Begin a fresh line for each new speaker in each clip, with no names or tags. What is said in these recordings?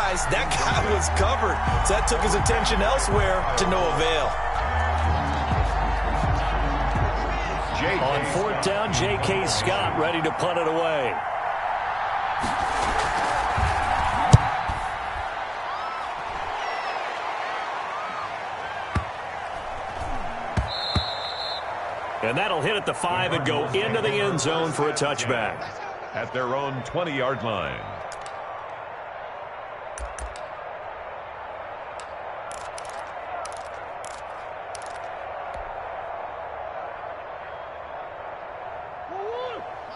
eyes. That guy was covered. So that took his attention elsewhere to no avail.
On fourth down, J.K. Scott ready to punt it away. And that'll hit at the 5 and go into the end zone for a touchback.
At their own 20-yard line.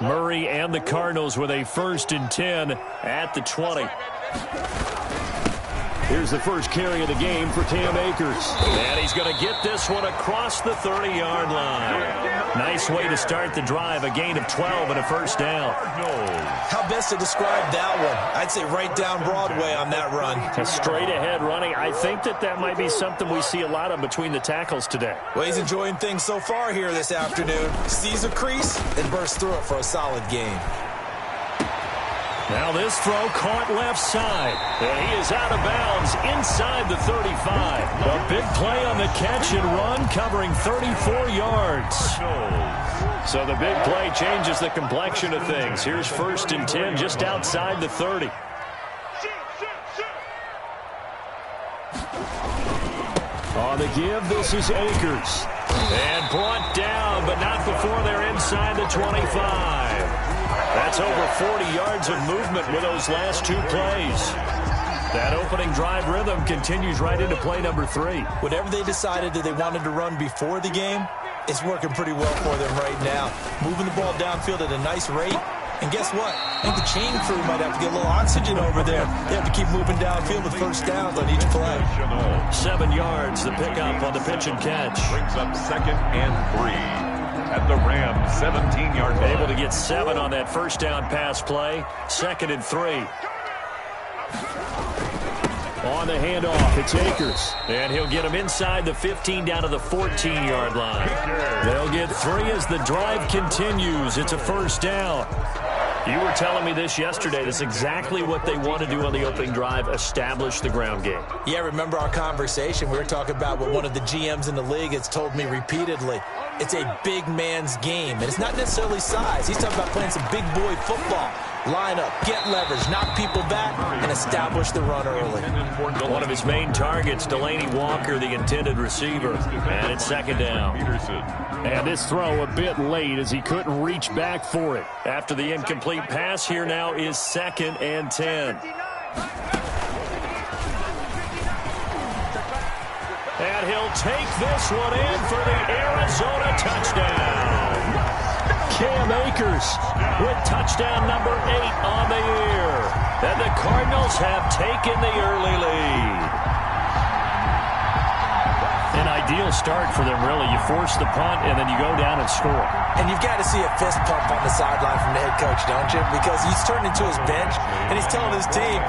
Murray and the Cardinals with a 1st and 10 at the 20. Here's the first carry of the game for Cam Akers. And he's going to get this one across the 30-yard line. Nice way to start the drive, a gain of 12 and a 1st down.
How best to describe that one? I'd say right down Broadway on that run.
A straight-ahead running. I think that might be something we see a lot of between the tackles today.
Well, he's enjoying things so far here this afternoon. Sees a crease and bursts through it for a solid gain.
Now this throw caught left side. And he is out of bounds inside the 35. A big play on the catch and run, covering 34 yards. So the big play changes the complexion of things. Here's 1st and 10 just outside the 30. On the give, this is Akers. And brought down, but not before they're inside the 25. That's over 40 yards of movement with those last 2 plays. That opening drive rhythm continues right into play number 3.
Whatever they decided that they wanted to run before the game, it's working pretty well for them right now. Moving the ball downfield at a nice rate. And guess what? I think the chain crew might have to get a little oxygen over there. They have to keep moving downfield with 1st downs on each play.
7 yards, the pickup on the pitch and catch.
Brings up 2nd and 3. At the Rams 17-yard line.
Able to get 7 on that 1st down pass play. 2nd and 3. On the handoff, it's Akers. And he'll get him inside the 15 down to the 14-yard line. They'll get 3 as the drive continues. It's a 1st down. You were telling me this yesterday. That's exactly what they want to do on the opening drive, establish the ground game.
Yeah, remember our conversation? We were talking about what one of the GMs in the league has told me repeatedly. It's a big man's game, and it's not necessarily size. He's talking about playing some big boy football. Line up, get leverage, knock people back, and establish the run early.
One of his main targets, Delaney Walker, the intended receiver. And it's 2nd down. And this throw a bit late as he couldn't reach back for it. After the incomplete pass, here now is 2nd and 10. And he'll take this one in for the Arizona touchdown. Cam Akers with touchdown number 8 on the year. And the Cardinals have taken the early lead. An ideal start for them, really. You force the punt, and then you go down and score.
And you've got to see a fist pump on the sideline from the head coach, don't you? Because he's turned into his bench, and he's telling his team,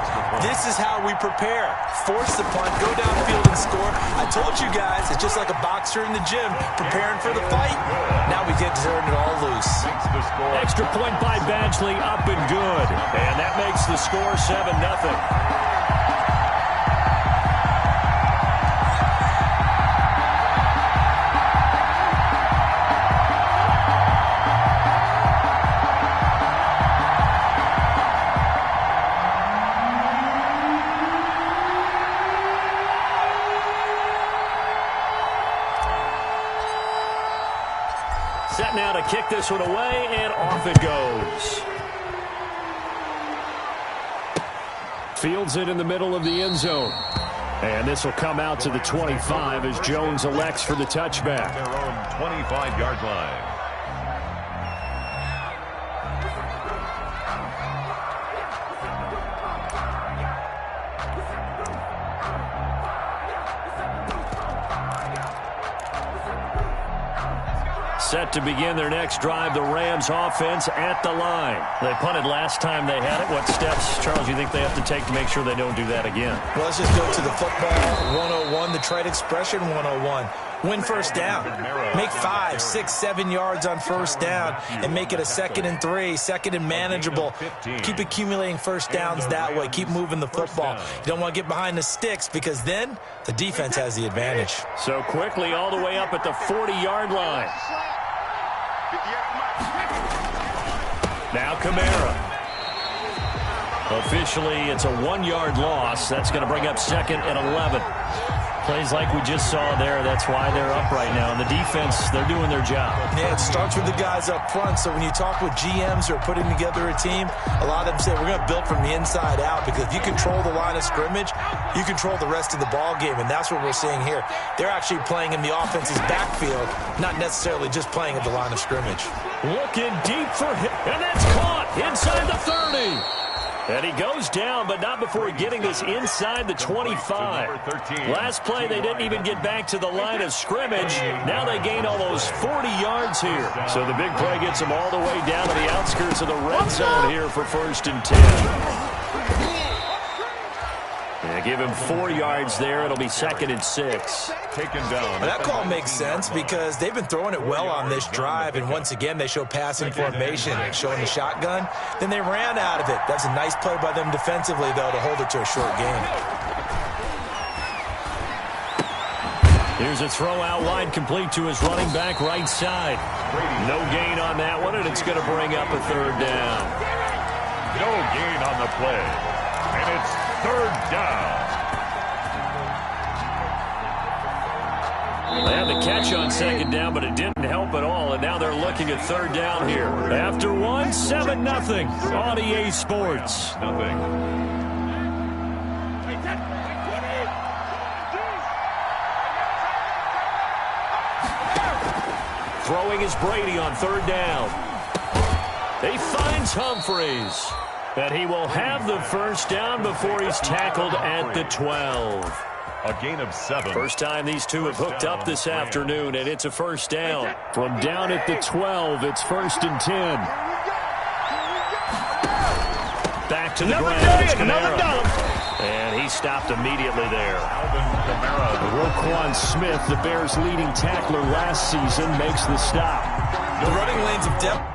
this is how we prepare. Force the punt, go downfield and score. I told you guys, it's just like a boxer in the gym preparing for the fight. Now we get to turn it all loose.
Extra point by Badgley, up and good. And that makes the score 7-0. Set now to kick this one away, and off it goes. Fields it in the middle of the end zone. And this will come out to the 25 as Jones elects for the touchback.
Their own 25-yard line.
Set to begin their next drive, the Rams offense at the line. They punted last time they had it. What steps, Charles, you think they have to take to make sure they don't do that again?
Well, let's just go to the football 101, the trade expression 101. win first down. Make 5, 6, 7 yards on first down and make it a 2nd and 3, 2nd and manageable. Keep accumulating first downs that way. Keep moving the football. You don't want to get behind the sticks because then the defense has the advantage.
So quickly all the way up at the 40-yard line. Now Kamara. Officially, it's a 1-yard loss. That's going to bring up 2nd and 11. Plays like we just saw there. That's why they're up right now. And the defense, they're doing their job.
Yeah, it starts with the guys up front. So when you talk with GMs who are putting together a team, a lot of them say we're going to build from the inside out because if you control the line of scrimmage, you control the rest of the ball game. And that's what we're seeing here. They're actually playing in the offense's backfield, not necessarily just playing at the line of scrimmage.
Looking deep for him. And that's caught inside the 30. And he goes down, but not before getting this inside the 25. Last play, they didn't even get back to the line of scrimmage. Now they gain almost 40 yards here. So the big play gets them all the way down to the outskirts of the red zone here for 1st and 10. Yeah, give him 4 yards there. It'll be 2nd and 6.
Taken down.
That call makes sense because they've been throwing it well on this drive, and once again they show passing formation, showing the shotgun. Then they ran out of it. That's a nice play by them defensively, though, to hold it to a short gain.
Here's a throw out wide, complete to his running back right side. No gain on that one, and it's going to bring up a 3rd down.
No gain on the play, and it's 3rd down.
They had the catch on 2nd down, but it didn't help at all, and now they're looking at 3rd down here. After 1, 7-0 on EA Sports.
Nothing.
Throwing is Brady on 3rd down. He finds Humphreys. And he will have the first down before he's tackled at the 12.
A gain of 7.
First time these two have hooked up this afternoon, and it's a first down. From down at the 12, it's 1st and 10. Back to the ground. It's Kamara. And he stopped immediately there. Roquan Smith, the Bears' leading tackler last season, makes the stop.
The running lanes of depth.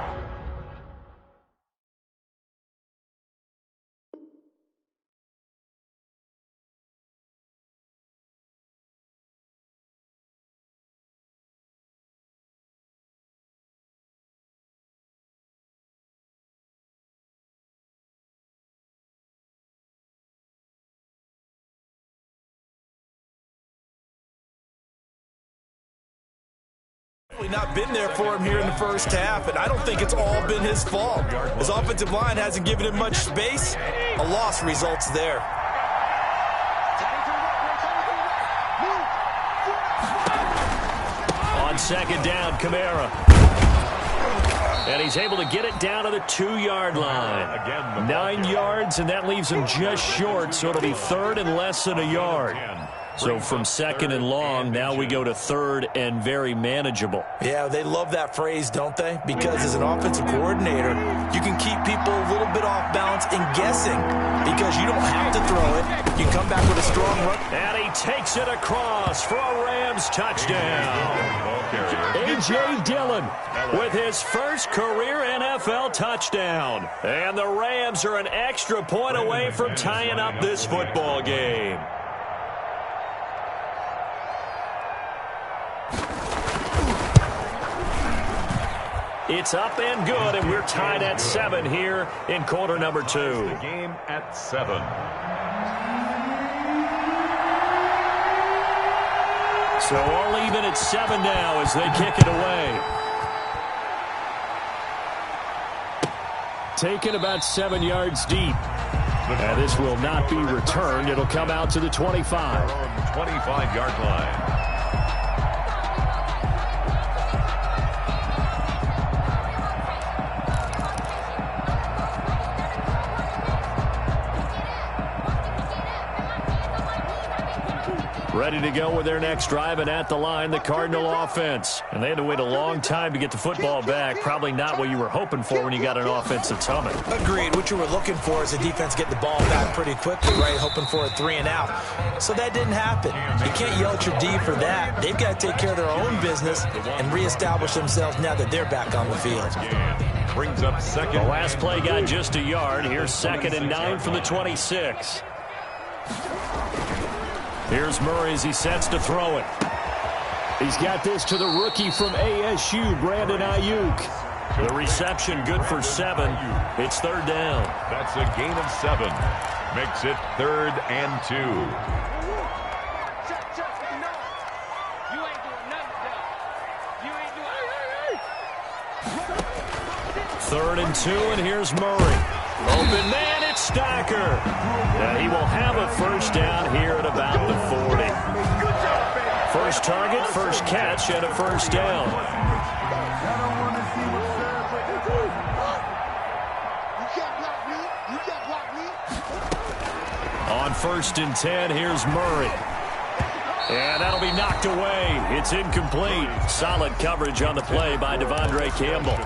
Not been there for him here in the first half, and I don't think it's all been his fault. His offensive line hasn't given him much space. A loss results there.
On 2nd down, Kamara. And he's able to get it down to the 2-yard line. 9 yards, and that leaves him just short, so it'll be 3rd and less than a yard. So from 2nd and long, now we go to 3rd and very manageable.
Yeah, they love that phrase, don't they? Because as an offensive coordinator, you can keep people a little bit off balance and guessing because you don't have to throw it. You come back with a strong run.
And he takes it across for a Rams touchdown. A.J. Dillon with his first career NFL touchdown. And the Rams are an extra point away from tying up this football game. It's up and good, and we're tied at 7 here in quarter number 2.
The game at 7.
So all even at 7 now as they kick it away. Taken about 7 yards deep. And this will not be returned. It'll come out to the 25.
25-yard line.
Ready to go with their next drive, and at the line, the Cardinal offense. And they had to wait a long time to get the football back. Probably not what you were hoping for when you got an offense that's humming.
Agreed. What you were looking for is a defense get the ball back pretty quickly, right? Hoping for a 3 and out. So that didn't happen. You can't yell at your D for that. They've got to take care of their own business and reestablish themselves now that they're back on the field.
Brings up second.
The last play got just a yard. Here's 2nd and 9 from the 26. Here's Murray as he sets to throw it. He's got this to the rookie from ASU, Brandon Ayuk. The reception good for 7. It's 3rd down.
That's a gain of 7. Makes it 3rd and 2.
Third and 2, and here's Murray. Open man, it's Stacker. And he will have a first down here at about the 40. First target, first catch, and a first down. On 1st and 10, here's Murray. And that'll be knocked away. It's incomplete. Solid coverage on the play by Devondre Campbell.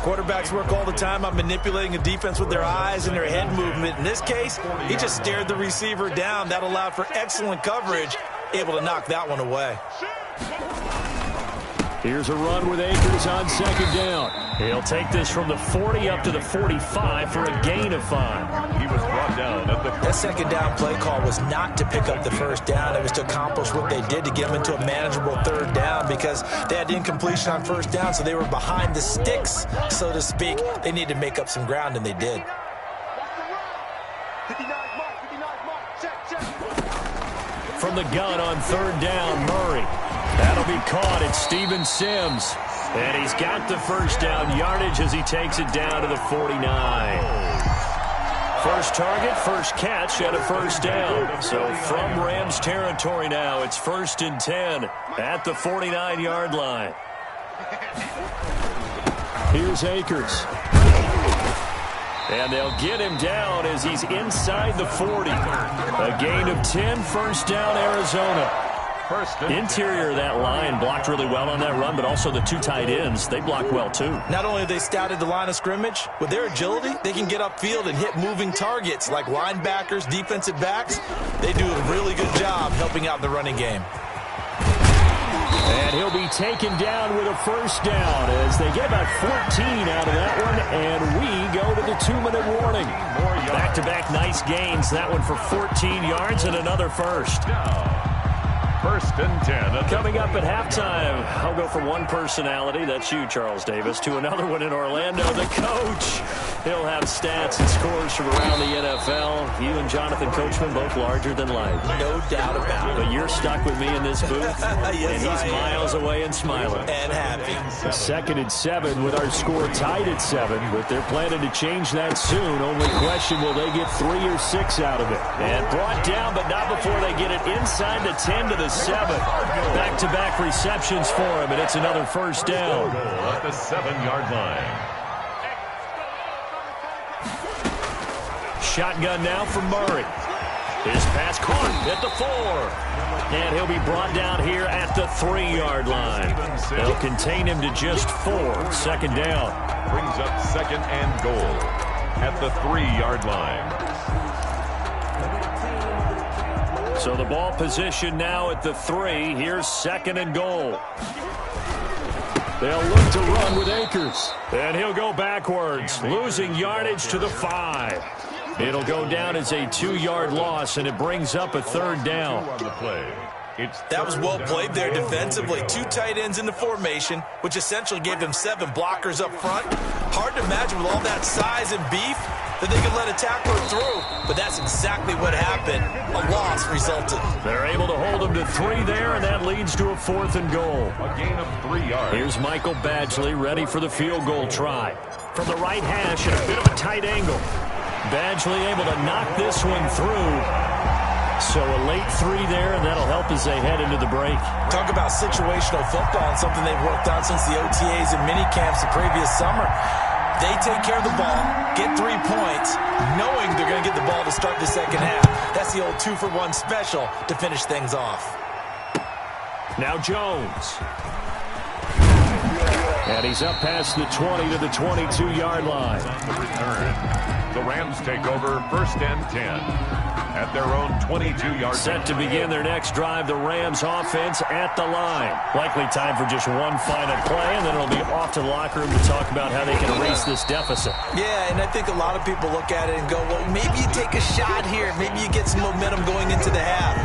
Quarterbacks work all the time on manipulating a defense with their eyes and their head movement. In this case, he just stared the receiver down. That allowed for excellent coverage, able to knock that one away.
Here's a run with Akers on 2nd down. He'll take this from the 40 up to the 45 for a gain of 5.
He was brought down at the...
That 2nd down play call was not to pick up the first down. It was to accomplish what they did to get them into a manageable 3rd down because they had incompletion on 1st down, so they were behind the sticks, so to speak. They needed to make up some ground, and they did.
From the gun on 3rd down, Murray. That'll be caught. It's Steven Sims. And he's got the first down yardage as he takes it down to the 49. First target, first catch, and a first down. So from Rams territory now, it's 1st and 10 at the 49-yard line. Here's Akers. And they'll get him down as he's inside the 40. A gain of 10, first down, Arizona. Interior of that line blocked really well on that run, but also the 2 tight ends, they blocked well too.
Not only have they scouted the line of scrimmage, with their agility, they can get upfield and hit moving targets like linebackers, defensive backs. They do a really good job helping out the running game.
And he'll be taken down with a first down as they get about 14 out of that one, and we go to the 2-minute warning. Back-to-back nice gains, that one for 14 yards and another first.
1st and 10.
Coming up at halftime, I'll go from one personality, that's you, Charles Davis, to another one in Orlando, the coach. He'll have stats and scores from around the NFL. You and Jonathan Coachman, both larger than life.
No doubt about it.
But you're stuck with me in this booth,
yes,
and he's miles away and smiling.
And happy.
2nd and 7 with our score tied at 7, but they're planning to change that soon. Only question, will they get 3 or 6 out of it? And brought down, but not before they get it inside the 10 to the 7. Back-to-back receptions for him, and it's another first down.
At the 7-yard line.
Shotgun now from Murray. His pass caught at the 4. And he'll be brought down here at the 3-yard line. They'll contain him to just 4. 2nd down.
Brings up 2nd and goal at the 3-yard line.
So the ball position now at the 3. Here's 2nd and goal. They'll look to run with Akers. And he'll go backwards, losing yardage to the 5. It'll go down as a 2-yard loss, and it brings up a 3rd down.
That was well played there defensively. 2 tight ends in the formation, which essentially gave them 7 blockers up front. Hard to imagine with all that size and beef that they could let a tackler through, but that's exactly what happened. A loss resulted.
They're able to hold him to 3 there, and that leads to a 4th and goal.
A gain of 3 yards.
Here's Michael Badgley ready for the field goal try. From the right hash at a bit of a tight angle. Badgley able to knock this one through. So a late 3 there, and that'll help as they head into the break.
Talk about situational football and something they've worked on since the OTAs and mini camps the previous summer. They take care of the ball, get 3 points, knowing they're going to get the ball to start the second half. That's the old 2-for-1 special to finish things off.
Now Jones. And he's up past the 20 to the 22-yard line.
On the return, the Rams take over 1st and 10 at their own 22-yard line.
Set to begin their next drive, the Rams offense at the line. Likely time for just one final play, and then it'll be off to the locker room to talk about how they can erase this deficit.
Yeah, and I think a lot of people look at it and go, well, maybe you take a shot here. Maybe you get some momentum going into the half.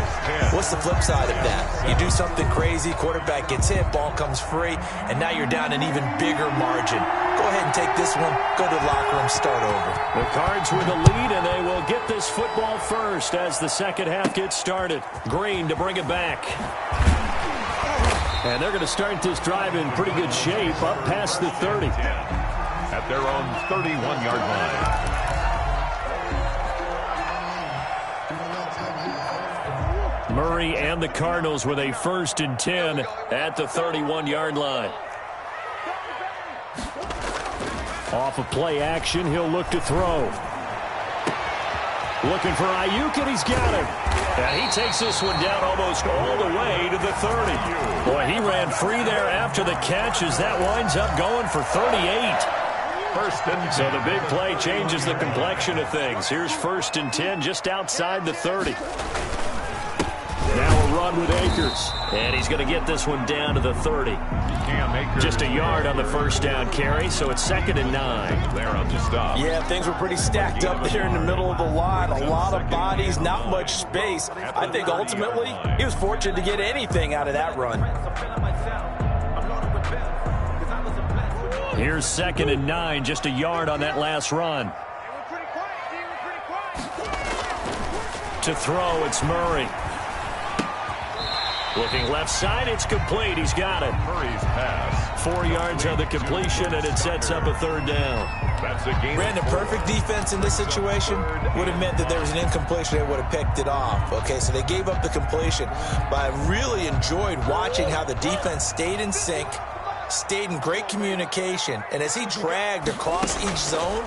What's the flip side of that? You do something crazy, quarterback gets hit, ball comes free, and now you're down an even bigger margin. Go ahead and take this one, go to the locker room, start over.
The Cards with the lead, and they will get this football first as the second half gets started. Green to bring it back. And they're going to start this drive in pretty good shape, up past the 30.
At their own 31-yard line.
Murray and the Cardinals with a 1st and 10 at the 31-yard line. Off of play action, he'll look to throw. Looking for Ayuk, and he's got him. And he takes this one down almost all the way to the 30. Boy, he ran free there after the catch as that winds up going for 38.
1st and 10.
So the big play changes the complexion of things. Here's 1st and 10 just outside the 30. Now a run with Akers. And he's going to get this one down to the 30. Just a yard on the 1st down carry, so it's 2nd and 9.
There on the stop.
Yeah, things were pretty stacked up there in the middle of the line. A lot of bodies, not much space. I think ultimately he was fortunate to get anything out of that run.
Here's 2nd and 9, just a yard on that last run. To throw, it's Murray. Looking left side, it's complete. He's got it.
Murray's pass.
4 yards on the completion, and it sets up a 3rd down.
That's a game.
Ran the perfect defense in this situation. Would have meant that there was an incompletion. They would have picked it off. Okay, so they gave up the completion. But I really enjoyed watching how the defense stayed in sync, stayed in great communication. And as he dragged across each zone,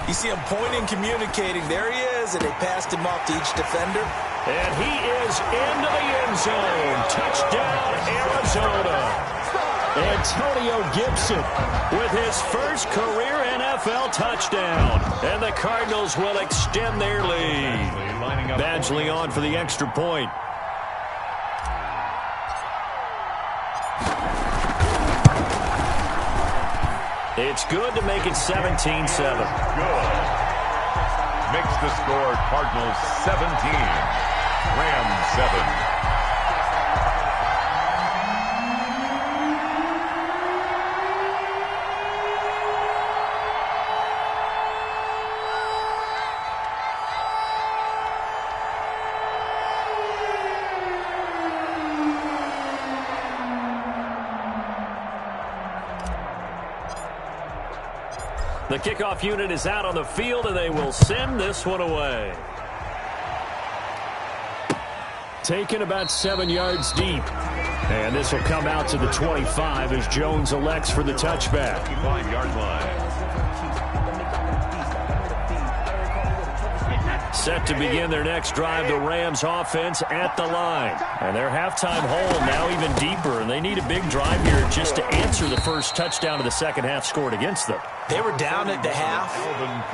you see him pointing, communicating. There he is, and they passed him off to each defender.
And he is into the end zone. Touchdown, Arizona. Antonio Gibson with his first career NFL touchdown. And the Cardinals will extend their lead. Badgley on for the extra point. It's good to make it 17-7.
Good. Makes the score Cardinals 17. Rams 7.
The kickoff unit is out on the field, and they will send this one away. Taken about 7 yards deep. And this will come out to the 25 as Jones elects for the touchback.
5-yard line.
Set to begin their next drive, the Rams offense at the line. And their halftime hole now even deeper, and they need a big drive here just to answer the first touchdown of the second half scored against them.
They were down at the half.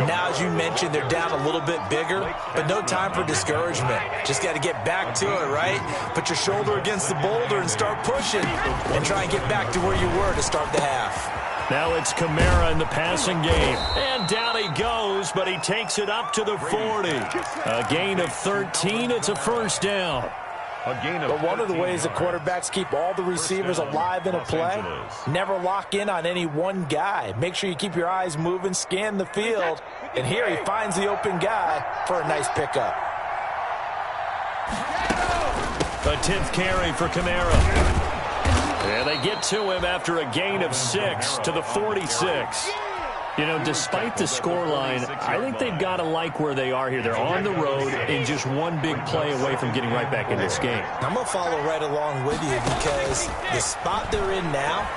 Now, as you mentioned, they're down a little bit bigger, but no time for discouragement. Just got to get back to it, right? Put your shoulder against the boulder and start pushing and try and get back to where you were to start the half.
Now it's Kamara in the passing game. And down he goes, but he takes it up to the 40. A gain of 13. It's a first down.
But one of the ways the quarterbacks keep all the receivers alive in a play, never lock in on any one guy. Make sure you keep your eyes moving, scan the field. And here he finds the open guy for a nice pickup.
A 10th carry for Kamara. And they get to him after a gain of 6 to the 46. You know, despite the scoreline, I think they've got to like where they are here. They're on the road and just one big play away from getting right back in this game.
I'm going to follow right along with you because the spot they're in now,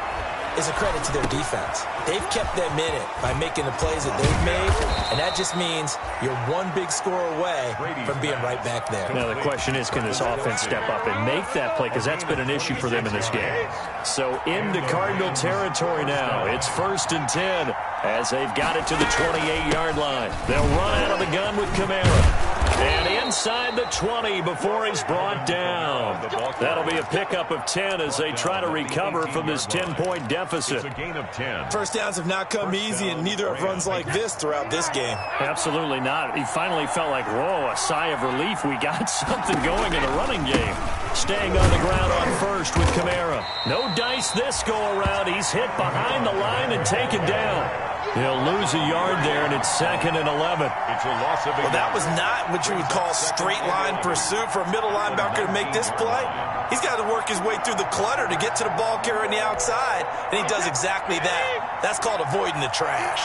is a credit to their defense. They've kept them in it by making the plays that they've made, and that just means you're one big score away from being right back there.
Now, the question is, can this offense step up and make that play? Because that's been an issue for them in this game. So into Cardinal territory now. It's 1st and 10 as they've got it to the 28-yard line. They'll run out of the gun with Kamara. And inside the 20 before he's brought down. That'll be a pickup of 10 as they try to recover from this 10-point deficit.
It's a gain of 10.
First downs have not come easy, and neither have runs like this throughout this game.
Absolutely not. He finally felt like, whoa, a sigh of relief. We got something going in the running game. Staying on the ground on first with Kamara. No dice this go-around. He's hit behind the line and taken down. He'll lose a yard there, and it's 2nd and 11.
It's a loss of 8.
Well, that was not what you would call straight line pursuit for a middle linebacker to make this play. He's got to work his way through the clutter to get to the ball carrier on the outside, and he does exactly that. That's called avoiding the trash.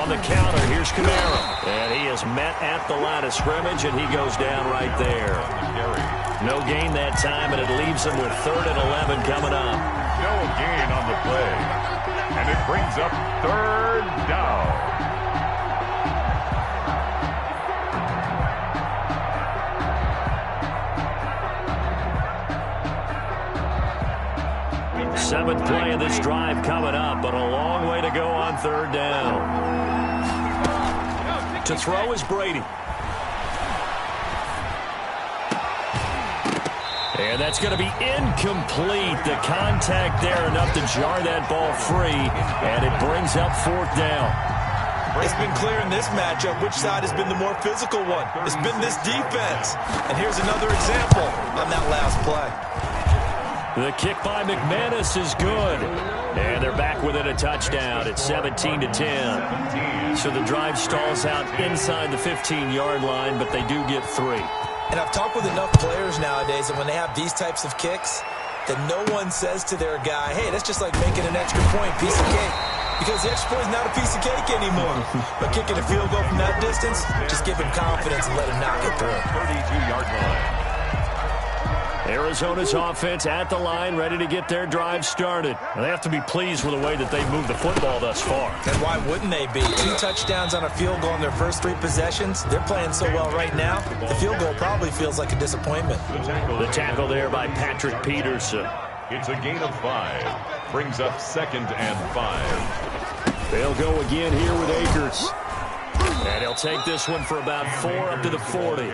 On the counter, here's Kamara. And he is met at the line of scrimmage, and he goes down right there. No gain that time, and it leaves him with 3rd and 11 coming up.
No gain on the play. And it brings up 3rd down.
Seventh play of this drive coming up, but a long way to go on 3rd down. To throw is Brady. And that's going to be incomplete. The contact there enough to jar that ball free, and it brings up 4th down.
It's been clear in this matchup which side has been the more physical one. It's been this defense. And here's another example on that last play.
The kick by McManus is good. And they're back within a touchdown. It's 17 to 10. So the drive stalls out inside the 15-yard line, but they do get 3.
And I've talked with enough players nowadays that when they have these types of kicks, that no one says to their guy, hey, that's just like making an extra point, piece of cake. Because the extra point is not a piece of cake anymore. But kicking a field goal from that distance, just give him confidence and let him knock it through.
32-yard line.
Arizona's offense at the line, ready to get their drive started. And they have to be pleased with the way that they've moved the football thus far.
And why wouldn't they be? 2 touchdowns on a field goal in their first 3 possessions. They're playing so well right now, the field goal probably feels like a disappointment.
The tackle there by Patrick Peterson.
It's a gain of 5. Brings up 2nd and 5.
They'll go again here with Akers. And he'll take this one for about 4 up to the 40.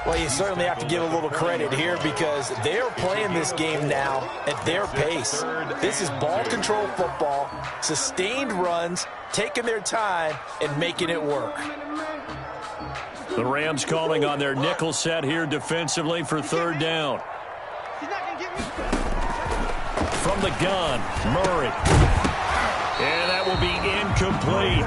Well, you certainly have to give a little credit here because they're playing this game now at their pace. This is ball control football, sustained runs, taking their time, and making it work.
The Rams calling on their nickel set here defensively for 3rd down. From the gun, Murray. And that will be incomplete.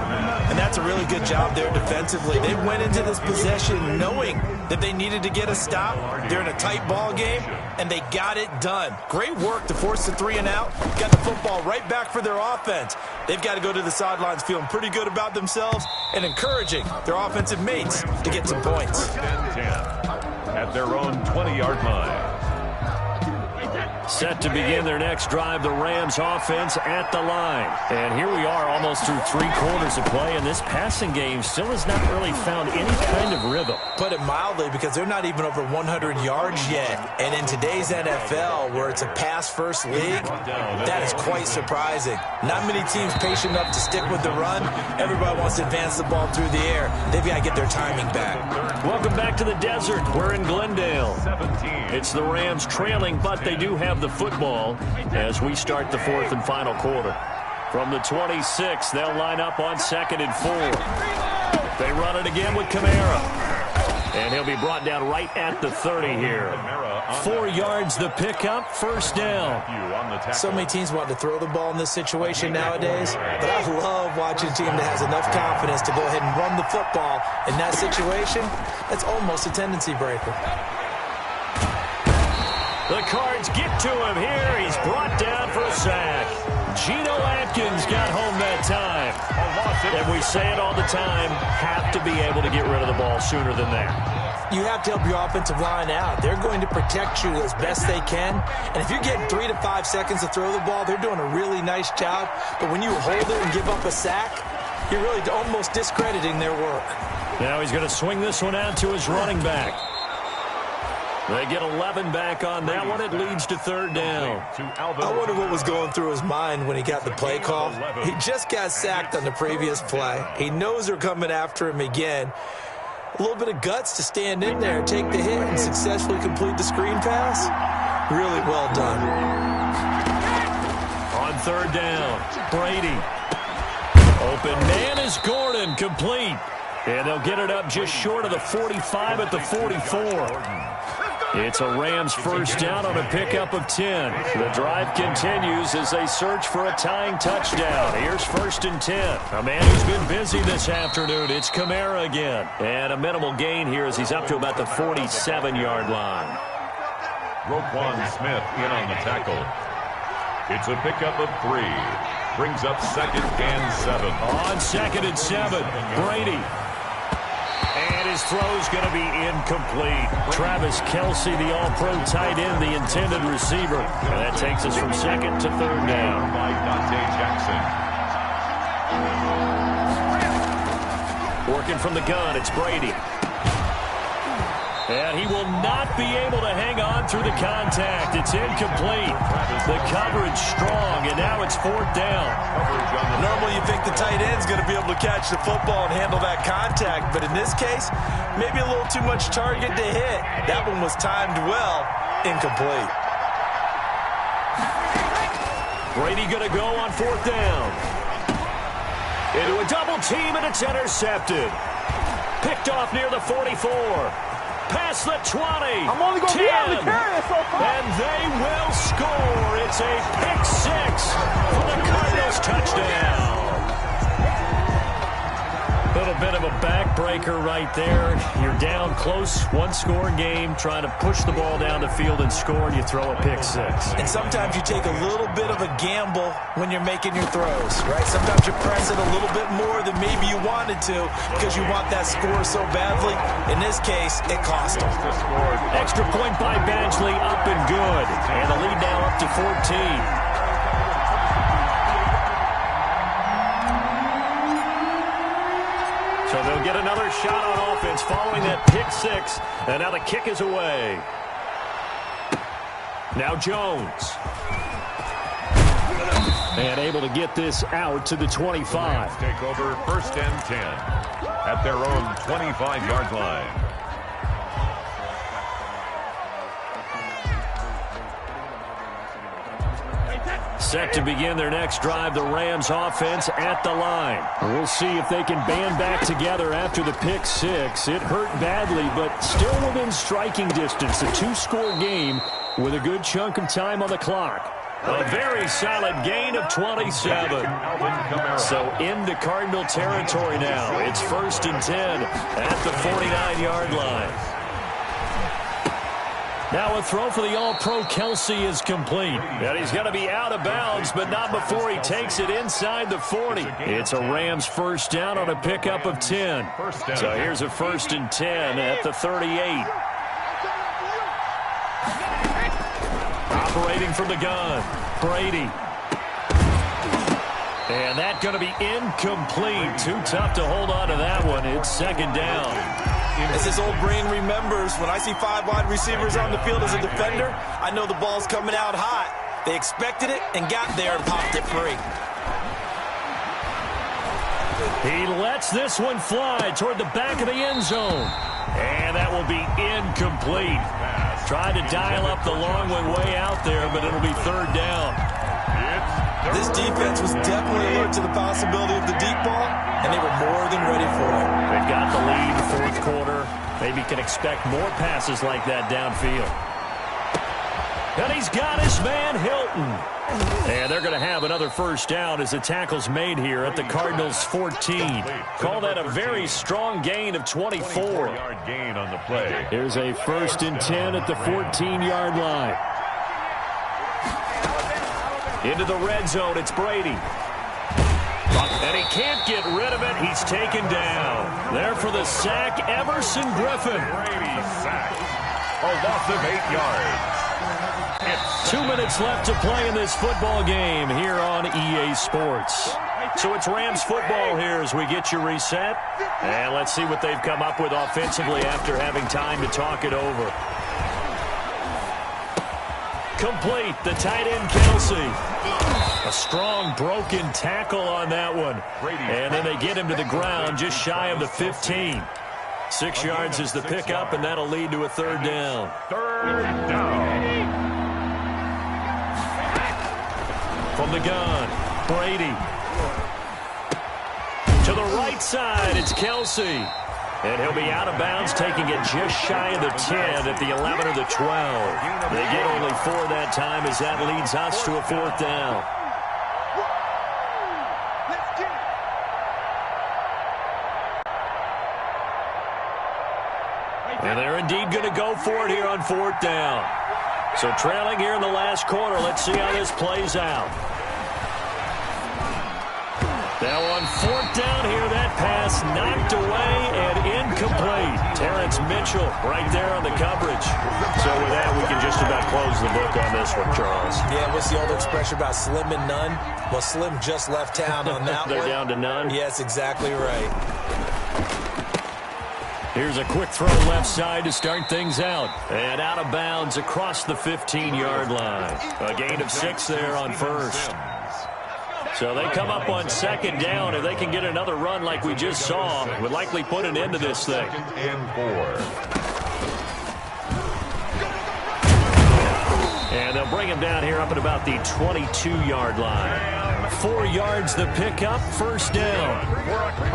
And that's a really good job there defensively. They went into this possession knowing that they needed to get a stop. They're in a tight ball game, and they got it done. Great work to force the 3 and out. Got the football right back for their offense. They've got to go to the sidelines feeling pretty good about themselves and encouraging their offensive mates to get some points.
10 at their own 20-yard line.
Set to begin their next drive, the Rams offense at the line. And here we are almost through 3 quarters of play, and this passing game still has not really found any kind of rhythm.
Put it mildly, because they're not even over 100 yards yet. And in today's NFL, where it's a pass-first league, that is quite surprising. Not many teams patient enough to stick with the run. Everybody wants to advance the ball through the air. They've got to get their timing back.
Welcome back to the desert. We're in Glendale. It's the Rams trailing, but they do have the football as we start the 4th and final quarter. From the 26, they'll line up on 2nd and 4. They run it again with Kamara. And he'll be brought down right at the 30 here. 4 yards the pickup, 1st down.
So many teams want to throw the ball in this situation nowadays, but I love watching a team that has enough confidence to go ahead and run the football in that situation. That's almost a tendency breaker.
The Cards get to him here. He's brought down for a sack. Geno Atkins got home that time. And we say it all the time, have to be able to get rid of the ball sooner than that.
you have to help your offensive line out. They're going to protect you as best they can. And if you're getting 3 to 5 seconds to throw the ball, they're doing a really nice job. But when you hold it and give up a sack, you're really almost discrediting their work.
Now he's going to swing this one out to his running back. They get 11 back on that one. It leads to third down.
I wonder what was going through his mind when he got the play call. He just got sacked on the previous play. He knows they're coming after him again. A little bit of guts to stand in there, take the hit, and successfully complete the screen pass. Really well done.
On third down, Brady. Open man is Gordon, complete. And they'll get it up just short of the 45 at the 44. It's a Rams first down on a pickup of 10. The drive continues as they search for a tying touchdown. Here's first and 10. A man who's been busy this afternoon. It's Kamara again. And a minimal gain here as he's up to about the 47-yard line.
Roquan Smith in on the tackle. It's a pickup of 3. Brings up second and 7.
On second and 7, Brady. And his throw's going to be incomplete. Travis Kelce, the all-pro tight end, the intended receiver. And that takes us from second to third down.
By Dante Jackson.
Working from the gun, it's Brady. And he will not be able to hang on through the contact. It's incomplete. The coverage strong, and now it's fourth down.
Normally you think the tight end's going to be able to catch the football and handle that contact, but in this case, maybe a little too much target to hit. That one was timed well, incomplete.
Brady going to go on fourth down. Into a double team, and it's intercepted. Picked off near the 44. Past the 20.
I'm only going to be able to carry it so far.
And they will score. It's a pick 6 for the Cardinals touchdown. A little bit of a backbreaker right there. You're down close, one-score game, trying to push the ball down the field and score, and you throw a pick 6.
And sometimes you take a little bit of a gamble when you're making your throws, right? Sometimes you press it a little bit more than maybe you wanted to because you want that score so badly. In this case, it cost them.
Extra point by Badgley, up and good. And the lead now up to 14. So they'll get another shot on offense following that pick 6. And now the kick is away. Now Jones. And able to get this out to the 25.
Take over first and 10 at their own 25-yard line.
Set to begin their next drive, the Rams offense at the line. We'll see if they can band back together after the pick 6. It hurt badly, but still within striking distance. A 2-score game with a good chunk of time on the clock. A very solid gain of 27. So into Cardinal territory now. It's first and 10 at the 49-yard line. Now a throw for the all-pro Kelce is complete. And he's going to be out of bounds, but not before he takes it inside the 40. It's a Rams first down on a pickup of 10. So here's a first and 10 at the 38. Operating from the gun, Brady. And that's going to be incomplete. Too tough to hold on to that one. It's second down.
As his old brain remembers, when I see 5 wide receivers on the field as a defender, I know the ball's coming out hot. They expected it and got there and popped it free.
He lets this one fly toward the back of the end zone. And that will be incomplete. Tried to dial up the long one way out there, but it'll be third down.
This defense was definitely alert to the possibility of the deep ball, and they were more than ready for it.
They've got the lead fourth quarter. Maybe can expect more passes like that downfield. And he's got his man Hilton. And they're going to have another first down as the tackle's made here at the Cardinals' 14. Call that a very strong gain of 24.
24-yard gain on the play.
Here's a first and 10 at the 14-yard line. Into the red zone, it's Brady. And he can't get rid of it. He's taken down. There for the sack, Everson Griffin.
Brady sack. A loss of 8 yards.
2 minutes left to play in this football game here on EA Sports. So it's Rams football here as we get you reset. And let's see what they've come up with offensively after having time to talk it over. Complete, the tight end Kelsey. A strong broken tackle on that one. And then they get him to the ground just shy of the 15. 6 yards is the pickup, and that'll lead to a third down.
Third down.
From the gun, Brady. To the right side, it's Kelsey. And he'll be out of bounds, taking it just shy of the 10 at the 11 or the 12. They get only 4 that time as that leads us to a fourth down. And they're indeed going to go for it here on fourth down. So trailing here in the last quarter, let's see how this plays out. Now on fourth down here, that pass knocked away and incomplete. Terrence Mitchell right there on the coverage. So with that, we can just about close the book on this one, Charles.
Yeah, what's the old expression about slim and none? Well, Slim just left town on that
They're
one.
down to none?
Yes, exactly right.
Here's a quick throw left side to start things out. And out of bounds across the 15-yard line. A gain of 6 there on first. So they come up on second down. If they can get another run like we just saw, would likely put an end to this thing.
Second and 4.
And they'll bring him down here up at about the 22-yard line. 4 yards the pickup, first down.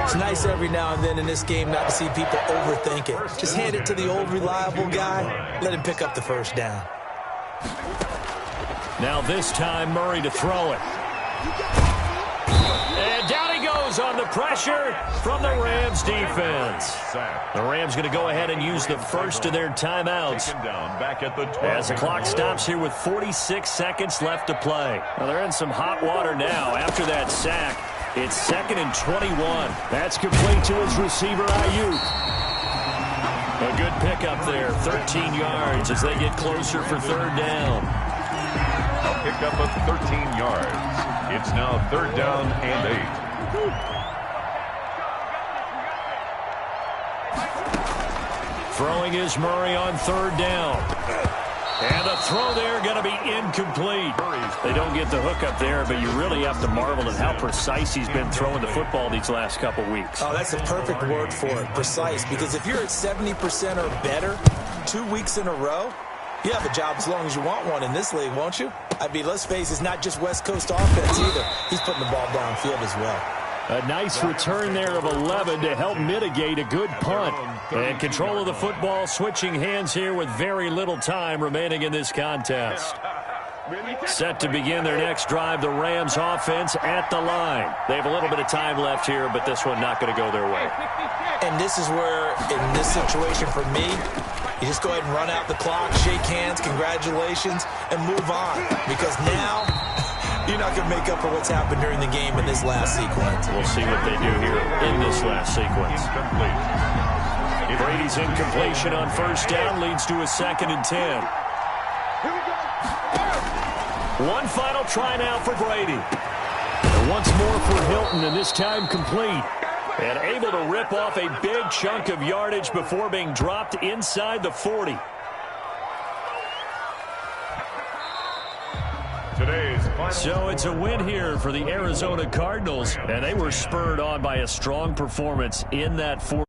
It's nice every now and then in this game not to see people overthink it. Just hand it to the old reliable guy. Let him pick up the first down.
Now this time Murray to throw it. And down he goes on the pressure from the Rams defense. The Rams going to go ahead and use the first of their timeouts
Back at the 12.
as the clock stops here with 46 seconds left to play. Now they're in some hot water now after that sack. It's 2nd and 21. That's complete to his receiver, Ayuk. A good pickup there, 13 yards as they get closer for third down.
A pickup of 13 yards. It's now third down and 8.
Throwing is Murray on third down. And the throw there going to be incomplete. They don't get the hook up there, but you really have to marvel at how precise he's been throwing the football these last couple weeks.
Oh, that's a perfect word for it, precise. Because if you're at 70% or better 2 weeks in a row, you have a job as long as you want one in this league, won't you? I mean, let's face it, it's not just West Coast offense either. He's putting the ball downfield as well.
A nice return there of 11 to help mitigate a good punt. And control of the football switching hands here with very little time remaining in this contest. Set to begin their next drive, the Rams offense at the line. They have a little bit of time left here, but this one not going to go their way.
And this is where, in this situation for me, you just go ahead and run out the clock, shake hands, congratulations, and move on. Because now, you're not going to make up for what's happened during the game in this last sequence.
We'll see what they do here in this last sequence. Brady's incompletion on first down leads to a 2nd and 10. One final try now for Brady. And once more for Hilton, and this time complete. And able to rip off a big chunk of yardage before being dropped inside the 40. So it's a win here for the Arizona Cardinals, and they were spurred on by a strong performance in that fourth.